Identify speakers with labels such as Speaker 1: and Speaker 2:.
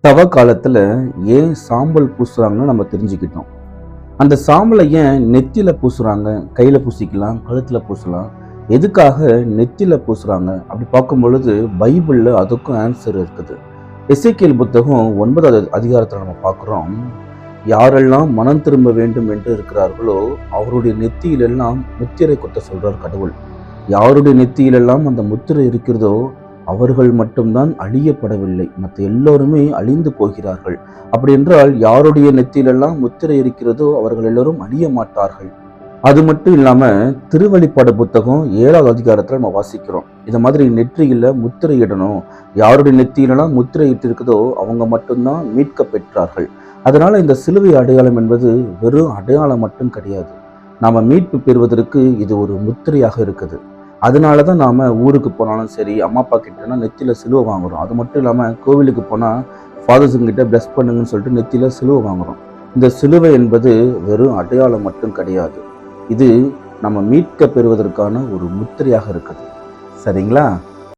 Speaker 1: தவ காலத்துல ஏன் சாம்பல் பூசுறாங்கன்னு நம்ம தெரிஞ்சுக்கிட்டோம். அந்த சாம்பலை ஏன் நெத்தியில பூசுறாங்க? கையில பூசிக்கலாம், கழுத்துல பூசலாம். எதுக்காக நெத்தியில பூசுறாங்க? அப்படி பார்க்கும் பொழுது பைபிள்ல அதுக்கும் ஆன்சர் இருக்குது. எசேக்கியேல் புத்தகம் 9வது அதிகாரத்துல நம்ம பார்க்கிறோம். யாரெல்லாம் மனம் திரும்ப வேண்டும் என்று இருக்கிறார்களோ அவருடைய நெத்தியிலெல்லாம் முத்திரை குத்த சொல்றார் கடவுள். யாருடைய நெத்தியிலெல்லாம் அந்த முத்திரை இருக்கிறதோ அவர்கள் மட்டும்தான் அழியப்படவில்லை, மற்ற எல்லோருமே அழிந்து போகிறார்கள். அப்படி என்றால் யாருடைய நெத்தியிலெல்லாம் முத்திரை இருக்கிறதோ அவர்கள் எல்லோரும் அழிய மாட்டார்கள். அது மட்டும் இல்லாம திருவெளிப்பாடு புத்தகம் 7வது அதிகாரத்துல நம்ம வாசிக்கிறோம். இந்த மாதிரி நெற்றியில முத்திரை இடணும், யாருடைய நெத்தியிலெல்லாம் முத்திரை இட்டு இருக்குதோ அவங்க மட்டும்தான் மீட்க பெற்றார்கள். அதனால இந்த சிலுவை அடையாளம் என்பது வெறும் அடையாளம் மட்டும் கிடையாது. நாம மீட்பு பெறுவதற்கு இது ஒரு முத்திரையாக இருக்குது. அதனால தான் நாம் ஊருக்கு போனாலும் சரி, அம்மா அப்பா கிட்டனா நெத்தியில் சிலுவை வாங்குகிறோம். அது மட்டும் இல்லாமல் கோவிலுக்கு போனால் ஃபாதர்ஸுங்கிட்ட ப்ளஸ் பண்ணுங்கன்னு சொல்லிட்டு நெத்தியில் சிலுவை வாங்குகிறோம். இந்த சிலுவை என்பது வெறும் அடையாளம் மட்டும் கிடையாது. இது நம்ம மீட்க பெறுவதற்கான ஒரு முத்திரையாக இருக்குது. சரிங்களா?